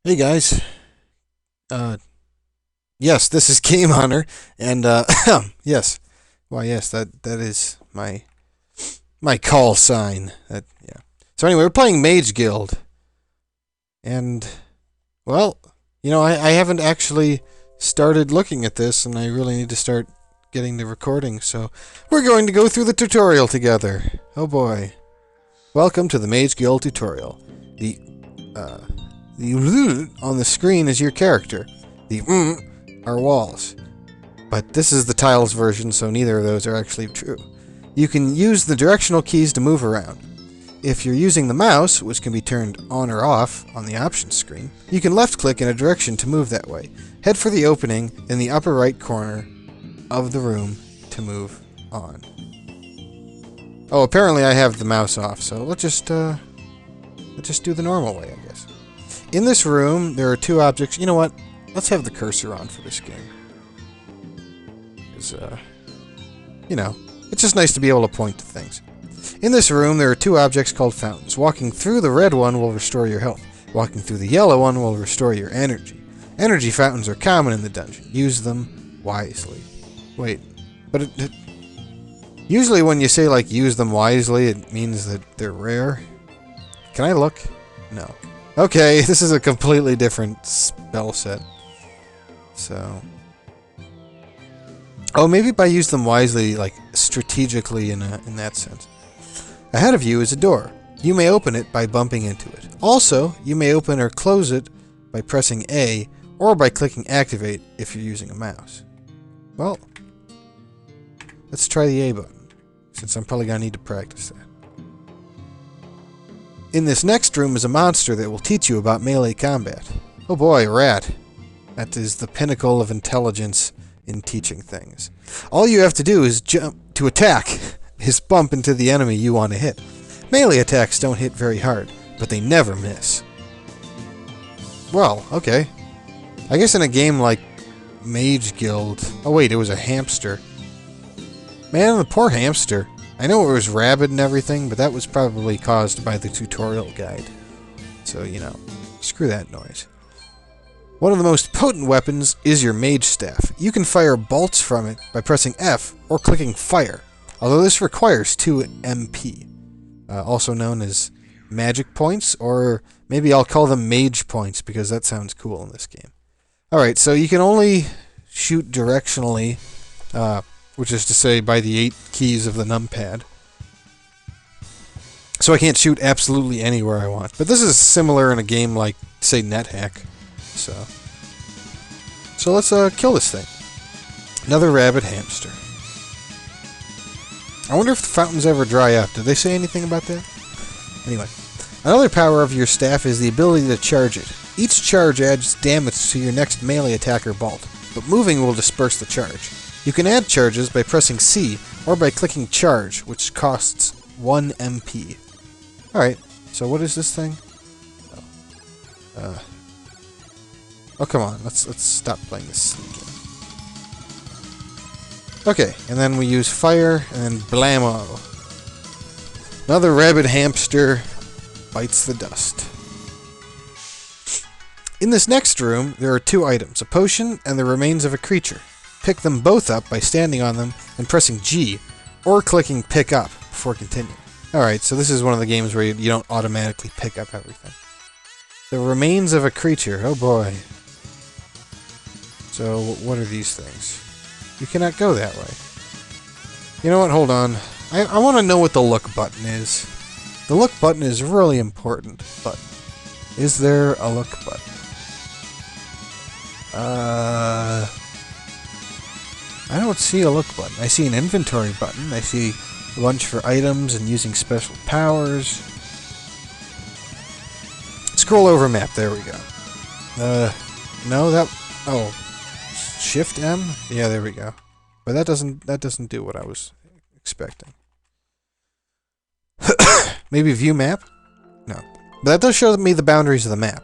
Hey guys. Uh yes, this is Game Hunter and yes. Why yes, that is my call sign. That yeah. So anyway, we're playing Mage Guild. And well, I haven't actually started looking at this and I really need to start getting the recording, so we're going to go through the tutorial together. Oh boy. Welcome to the Mage Guild tutorial. The on the screen is your character. The are walls. But this is the tiles version, so neither of those are actually true. You can use the directional keys to move around. If you're using the mouse, which can be turned on or off on the options screen, you can left-click in a direction to move that way. Head for the opening in the upper right corner of the room to move on. Oh, apparently I have the mouse off, so let's just do the normal way, I guess. In this room, there are two objects. You know what? Let's have the cursor on for this game. Because, it's just nice to be able to point to things. In this room, there are two objects called fountains. Walking through the red one will restore your health. Walking through the yellow one will restore your energy. Energy fountains are common in the dungeon. Use them wisely. Wait, but usually when you say, like, use them wisely, it means that they're rare. Can I look? No. Okay, this is a completely different spell set. So... oh, maybe by use them wisely, like, strategically in that sense. Ahead of you is a door. You may open it by bumping into it. Also, you may open or close it by pressing A, or by clicking Activate if you're using a mouse. Well, let's try the A button, since I'm probably going to need to practice that. In this next room is a monster that will teach you about melee combat. Oh boy, a rat. That is the pinnacle of intelligence in teaching things. All you have to do is jump to attack, is bump into the enemy you want to hit. Melee attacks don't hit very hard, but they never miss. Well, okay. I guess in a game like Mage Guild... oh wait, it was a hamster. Man, the poor hamster. I know it was rabid and everything, but that was probably caused by the tutorial guide. So, screw that noise. One of the most potent weapons is your mage staff. You can fire bolts from it by pressing F or clicking fire, although this requires 2 MP, also known as magic points, or maybe I'll call them mage points because that sounds cool in this game. Alright, so you can only shoot directionally, which is to say by the 8 keys of the numpad. So I can't shoot absolutely anywhere I want. But this is similar in a game like, say, NetHack. So let's kill this thing. Another rabid hamster. I wonder if the fountains ever dry up. Did they say anything about that? Anyway. Another power of your staff is the ability to charge it. Each charge adds damage to your next melee attack or bolt, but moving will disperse the charge. You can add charges by pressing C, or by clicking charge, which costs 1 MP. Alright, so what is this thing? Oh, come on, let's stop playing this game. Okay, and then we use fire, and then blammo. Another rabid hamster bites the dust. In this next room, there are 2 items, a potion and the remains of a creature. Pick them both up by standing on them and pressing G, or clicking pick up before continuing. Alright, so this is one of the games where you don't automatically pick up everything. The remains of a creature, oh boy. So, what are these things? You cannot go that way. You know what, hold on. I want to know what the look button is. The look button is really important, but is there a look button? I don't see a look button. I see an inventory button. I see a bunch for items and using special powers. Scroll over map. There we go. No, that... oh. Shift M? Yeah, there we go. But that doesn't do what I was expecting. Maybe view map? No. But that does show me the boundaries of the map.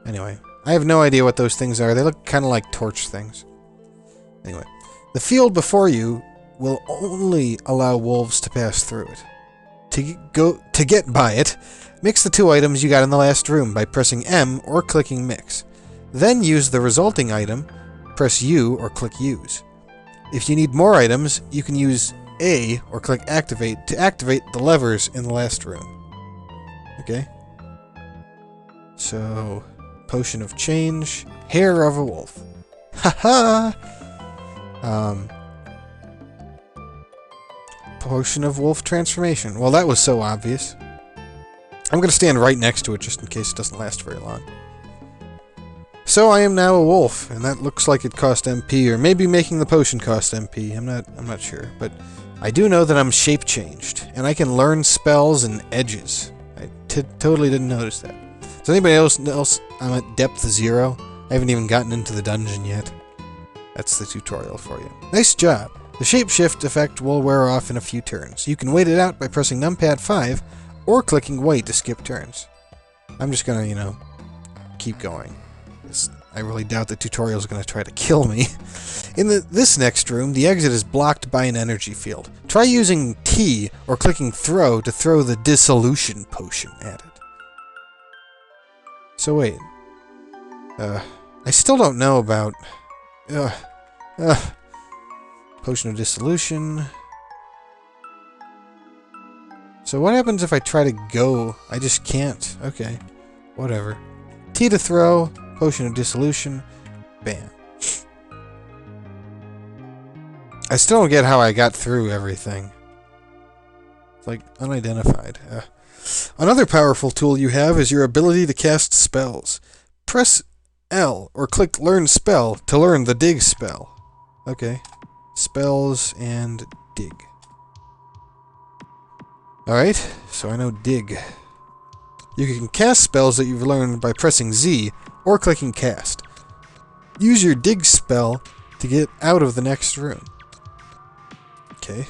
Anyway, I have no idea what those things are. They look kind of like torch things. Anyway, the field before you will only allow wolves to pass through it. to get by it, mix the 2 items you got in the last room by pressing M or clicking Mix. Then use the resulting item, press U or click Use. If you need more items, you can use A or click Activate to activate the levers in the last room. Okay? So, Potion of Change, Hair of a Wolf. Haha! Potion of Wolf Transformation. Well, that was so obvious. I'm going to stand right next to it just in case it doesn't last very long. So I am now a wolf, and that looks like it cost MP, or maybe making the potion cost MP. I'm not sure, but I do know that I'm shape changed, and I can learn spells and edges. I totally didn't notice that. Does anybody else? I'm at depth 0. I haven't even gotten into the dungeon yet. That's the tutorial for you. Nice job. The shapeshift effect will wear off in a few turns. You can wait it out by pressing numpad 5 or clicking wait to skip turns. I'm just gonna, keep going. I really doubt the tutorial is going to try to kill me. In this next room, the exit is blocked by an energy field. Try using T or clicking throw to throw the dissolution potion at it. So wait. I still don't know about... Potion of dissolution... So what happens if I try to go? I just can't. Okay. Whatever. T to throw... Potion of Dissolution. Bam. I still don't get how I got through everything. It's like unidentified. Another powerful tool you have is your ability to cast spells. Press L or click Learn Spell to learn the Dig spell. Okay. Spells and Dig. Alright, so I know Dig. You can cast spells that you've learned by pressing Z or clicking Cast. Use your Dig spell to get out of the next room. Okay.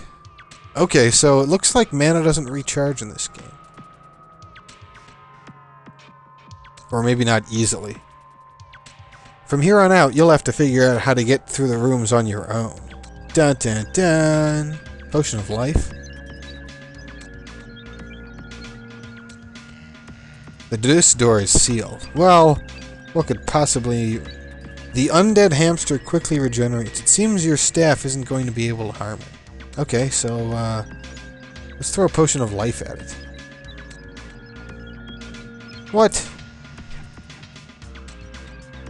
Okay, so it looks like mana doesn't recharge in this game. Or maybe not easily. From here on out, you'll have to figure out how to get through the rooms on your own. Dun dun dun! Potion of Life. This door is sealed. Well, what could possibly... The undead hamster quickly regenerates. It seems your staff isn't going to be able to harm it. Okay, so, let's throw a potion of life at it. What?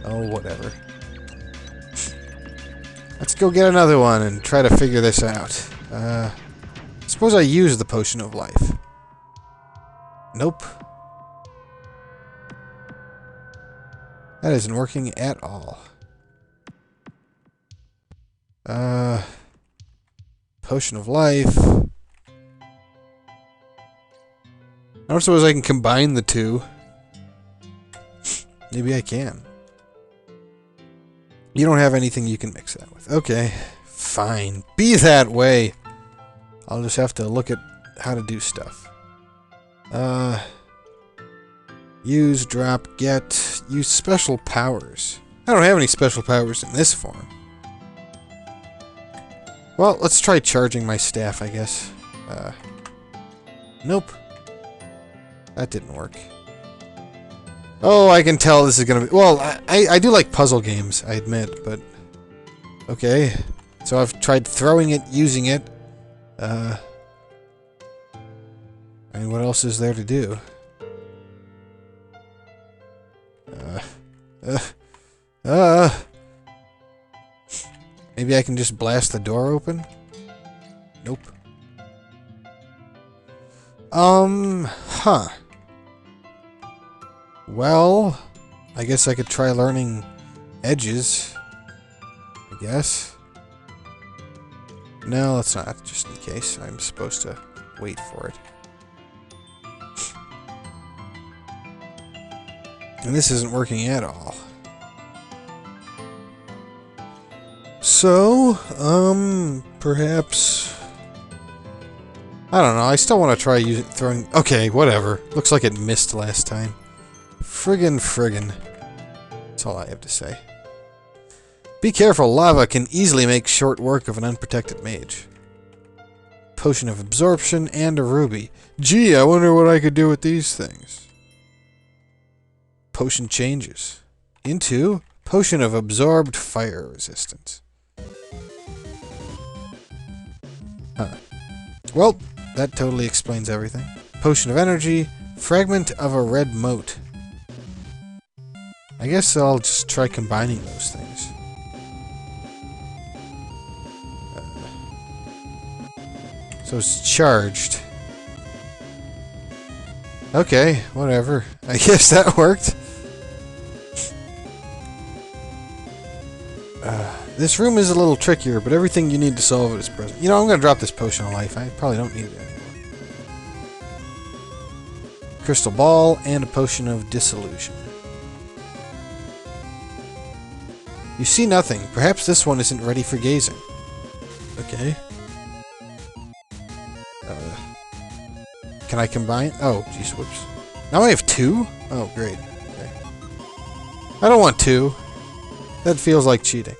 Oh, whatever. Let's go get another one and try to figure this out. Suppose I use the potion of life. Nope. That isn't working at all. Potion of life. I don't suppose I can combine the two. Maybe I can. You don't have anything you can mix that with. Okay, fine. Be that way. I'll just have to look at how to do stuff. Use, drop, get. Use special powers. I don't have any special powers in this form. Well, let's try charging my staff, I guess. Nope. That didn't work. Oh, I can tell this is gonna be... Well, I do like puzzle games, I admit, but... Okay. So I've tried throwing it, using it. I mean, what else is there to do? Maybe I can just blast the door open? Nope. Huh. Well, I guess I could try learning edges. I guess. No, let's not, just in case. I'm supposed to wait for it. And this isn't working at all. So, perhaps... I don't know, I still want to try throwing... Okay, whatever. Looks like it missed last time. Friggin'. That's all I have to say. Be careful, lava can easily make short work of an unprotected mage. potion of absorption, and a ruby. Gee, I wonder what I could do with these things. Potion changes into potion of absorbed fire resistance. Huh. Well, that totally explains everything. Potion of energy, fragment of a red mote. I guess I'll just try combining those things. So it's charged. Okay, whatever. I guess that worked. This room is a little trickier, but everything you need to solve it is present. You know, I'm going to drop this potion of life. I probably don't need it anymore. Crystal ball and a potion of disillusion. You see nothing. Perhaps this one isn't ready for gazing. Okay. Can I combine? Oh, geez, whoops. Now I have two? Oh, great. Okay. I don't want two. That feels like cheating.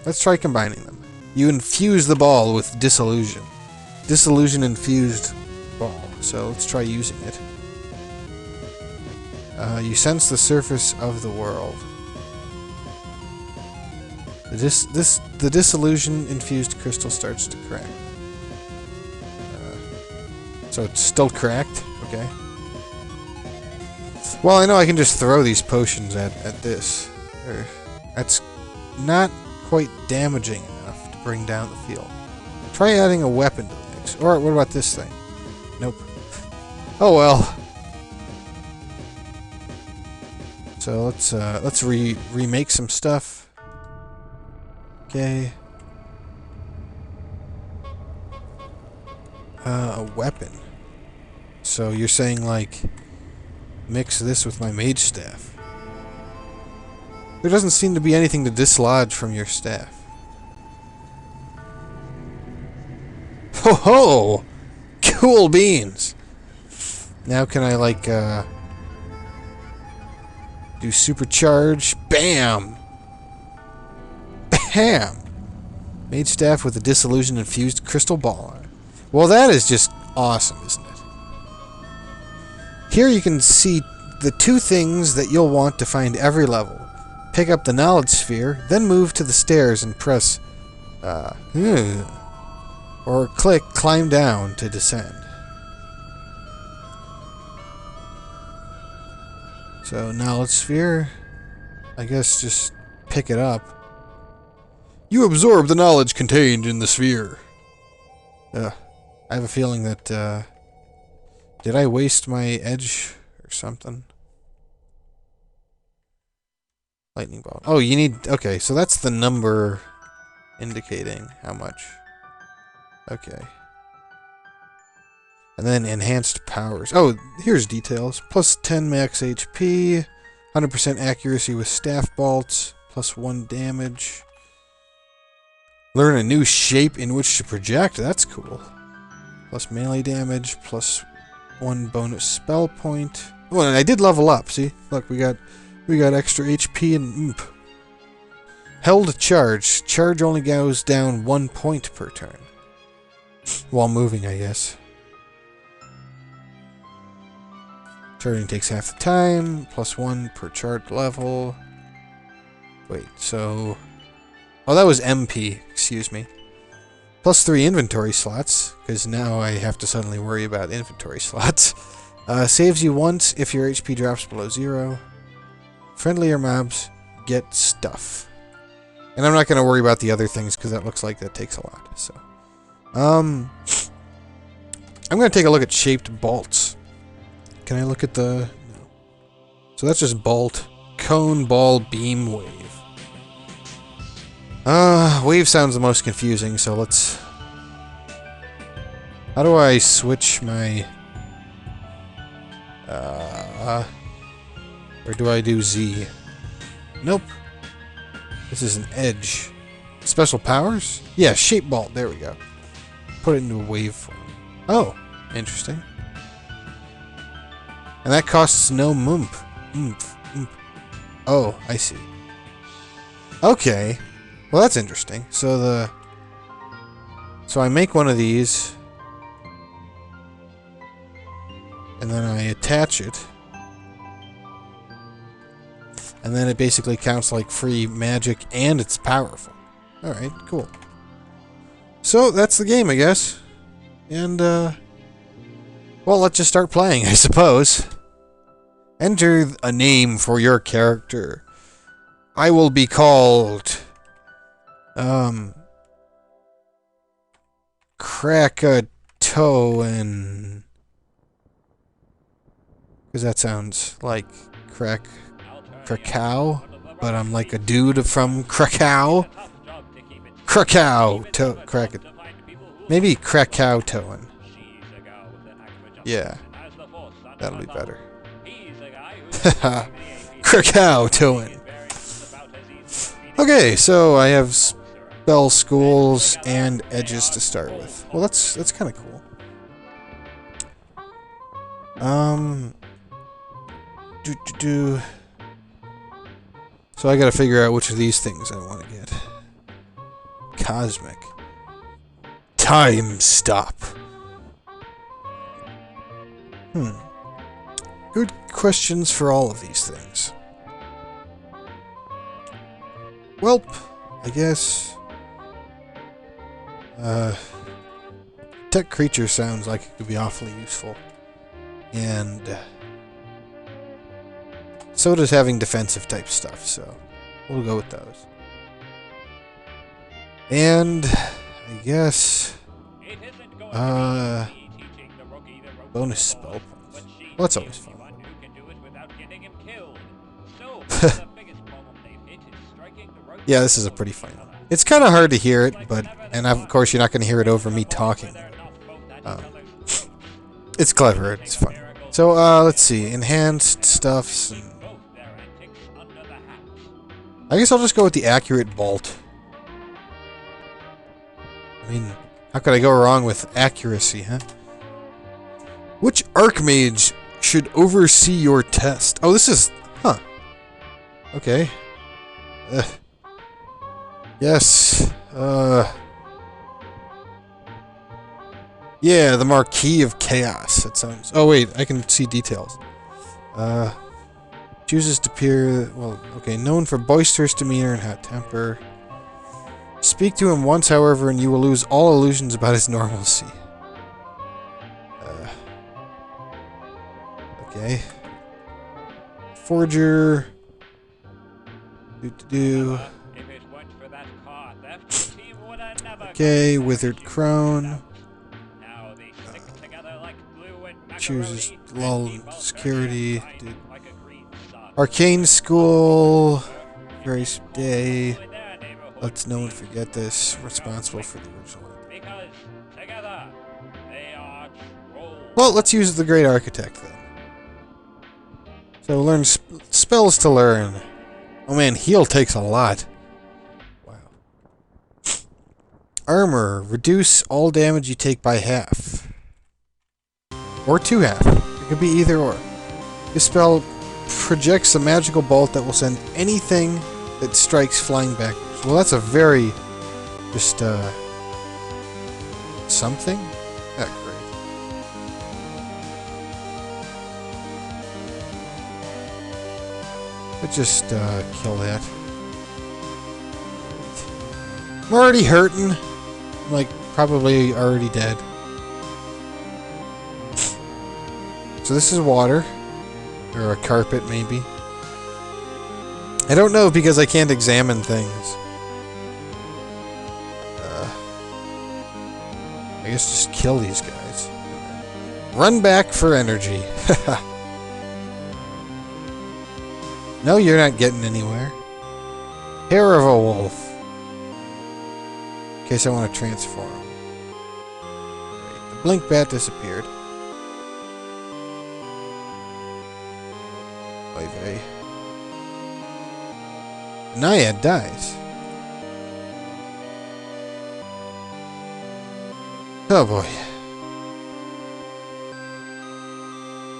Let's try combining them. You infuse the ball with disillusion. Disillusion infused ball. So let's try using it. You sense the surface of the world. The disillusion infused crystal starts to crack. So it's still cracked? Okay. Well, I know I can just throw these potions at this. That's not quite damaging enough to bring down the field. Try adding a weapon to the mix. Or what about this thing? Nope. Oh well. So let's remake some stuff. Okay. A weapon. So you're saying, like, mix this with my mage staff. There doesn't seem to be anything to dislodge from your staff. Ho ho! Cool beans! Now can I, like, do supercharge? Bam! Bam! Mage staff with a disillusion infused crystal ball on it. Well, that is just awesome, isn't it? Here you can see the two things that you'll want to find every level. Pick up the knowledge sphere, then move to the stairs and press or click climb down to descend. So knowledge sphere, I guess just pick it up. You absorb the knowledge contained in the sphere. I have a feeling that, did I waste my edge or something? Lightning bolt. Oh, you need... Okay, so that's the number indicating how much. Okay. And then enhanced powers. Oh, here's details. Plus 10 max HP, 100% accuracy with staff bolts, plus 1 damage. Learn a new shape in which to project. That's cool. Plus melee damage, plus 1 bonus spell point. Oh, and I did level up. See, look, we got extra HP and oomph. Held charge. Charge only goes down 1 point per turn. While moving, I guess. Charging takes half the time. Plus 1 per charge level. Wait, so... Oh, that was MP. Excuse me. Plus 3 inventory slots, because now I have to suddenly worry about inventory slots. Saves you once if your HP drops below 0. Friendlier mobs get stuff. And I'm not going to worry about the other things, because that looks like that takes a lot. So, I'm going to take a look at shaped bolts. Can I look at the... No. So that's just bolt. Cone, ball, beam, wave. Wave sounds the most confusing, so let's... How do I switch my... Or do I do Z? Nope. This is an edge. Special powers? Yeah, shape bolt. There we go. Put it into a wave form. Oh, interesting. And that costs no moomph. Oh, I see. Okay. Well, that's interesting. So I make one of these. And then I attach it. And then it basically counts like free magic, and it's powerful. Alright, cool. So, that's the game, I guess. And, well, let's just start playing, I suppose. Enter a name for your character. I will be called... Krakatoan. Because that sounds like Krakow, but I'm like a dude from Krakow. Maybe Krakatoan. Yeah, that'll be better. Krakatoan. Okay, so I have spell schools and edges to start with. Well, that's kind of cool. So I gotta figure out which of these things I want to get. Cosmic. Time stop. Good questions for all of these things. Welp, I guess. Tech creature sounds like it could be awfully useful. And so does having defensive type stuff, so we'll go with those. And I guess bonus spell points. Well, that's always fun. Yeah, this is a pretty fun one. It's kind of hard to hear it, and of course you're not going to hear it over me talking. It's clever, it's fun. So, let's see, enhanced stuffs. I guess I'll just go with the accurate bolt. I mean, how could I go wrong with accuracy, huh? Which Archmage should oversee your test? Oh, this is... Huh. Okay. Yes. Yeah, the Marquis of Chaos. That sounds... Oh, wait, I can see details. Chooses to appear... Well, okay, known for boisterous demeanor and hot temper. Speak to him once, however, and you will lose all illusions about his normalcy. Okay. Forger. Okay, Withered Crone. Chooses lull security. Arcane School. Grace Day. Let's know and forget this. Responsible for the original. Well, let's use the Great Architect then. So learn spells to learn. Oh man, heal takes a lot. Wow. Armor. Reduce all damage you take by half. Or to half. It could be either or. This spell projects a magical bolt that will send anything that strikes flying backwards. Well, that's a very... just, something? Not great. Let's just, kill that. I'm already hurting. I'm, like, probably already dead. So this is water. Or a carpet, maybe. I don't know because I can't examine things. I guess just kill these guys. Run back for energy. No, you're not getting anywhere. Hair of a wolf. In case I want to transform. Great. The blink bat disappeared. Oy-vey. Naiad dies. Oh boy.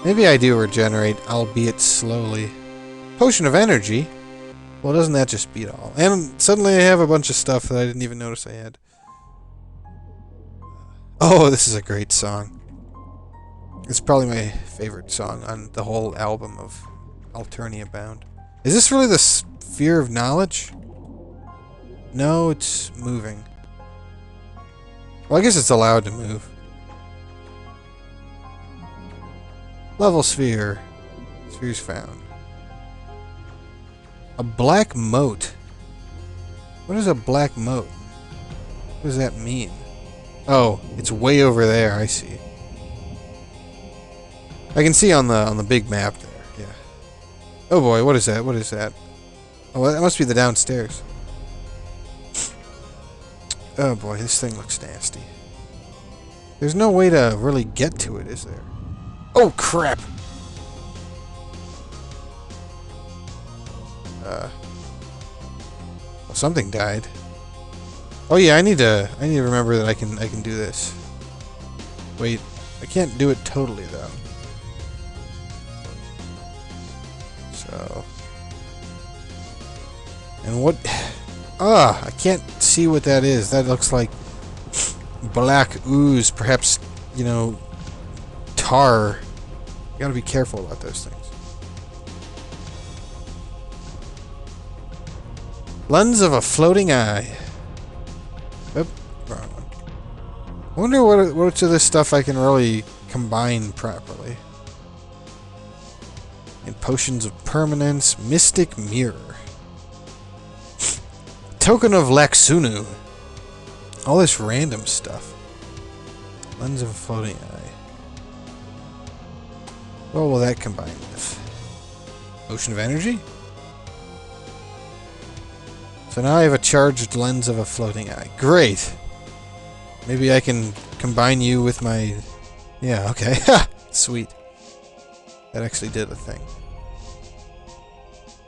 Maybe I do regenerate, albeit slowly. Potion of energy? Well, doesn't that just beat all? And suddenly I have a bunch of stuff that I didn't even notice I had. Oh, this is a great song. It's probably my favorite song on the whole album of Alternia Bound. Is this really the sphere of knowledge? No, it's moving. Well, I guess it's allowed to move. Level sphere. Spheres found. A black moat. What is a black moat? What does that mean? Oh, it's way over there. I see. I can see on the big map there. Yeah. Oh boy, what is that? What is that? Oh, that must be the downstairs. Oh boy, this thing looks nasty. There's no way to really get to it, is there? Oh crap! Well, something died. Oh yeah, I need to remember that I can do this. Wait, I can't do it totally though. So, and what? I can't see what that is. That looks like black ooze, perhaps, you know, tar. You gotta be careful about those things. Lens of a floating eye. Oop, wrong one. I wonder which of this stuff I can really combine properly. And potions of permanence, mystic mirror, token of Laxunu. All this random stuff. Lens of a floating eye. What will that combine with? Ocean of energy? So now I have a charged lens of a floating eye. Great! Maybe I can combine you with my... Yeah, okay. Sweet. That actually did a thing.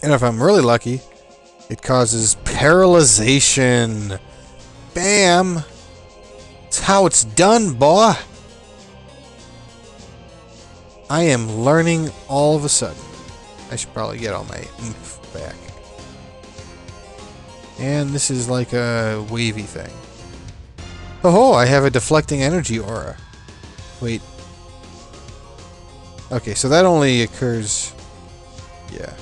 And if I'm really lucky, it causes paralyzation. Bam! That's how it's done, boy! I am learning all of a sudden. I should probably get all my oomph back. And this is like a wavy thing. Oh, I have a deflecting energy aura. Wait. Okay, so that only occurs... Yeah.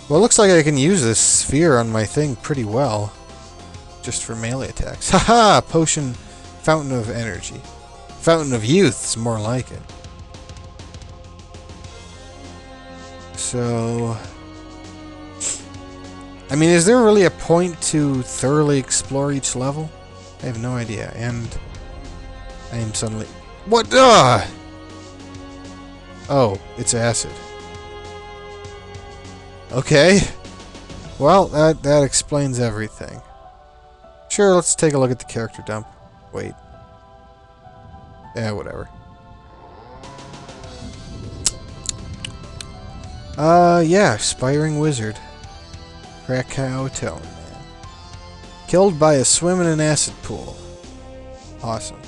Well, it looks like I can use this sphere on my thing pretty well. Just for melee attacks. Haha! Potion... Fountain of energy. Fountain of youth is more like it. So... I mean, is there really a point to thoroughly explore each level? I have no idea, and... I am suddenly... What? Oh, it's acid. Okay. Well, that explains everything. Sure, let's take a look at the character dump. Wait. Yeah, whatever. Yeah, Aspiring Wizard. Krakow Talon Man. Killed by a swim in an acid pool. Awesome.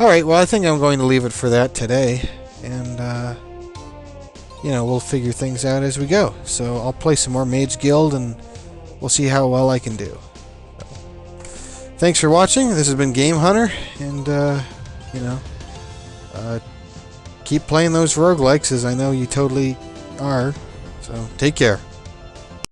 Alright, well, I think I'm going to leave it for that today. And, you know, we'll figure things out as we go. So I'll play some more MageGuild, and we'll see how well I can do. So, thanks for watching. This has been Game Hunter, and, you know, keep playing those roguelikes, as I know you totally are. So, take care.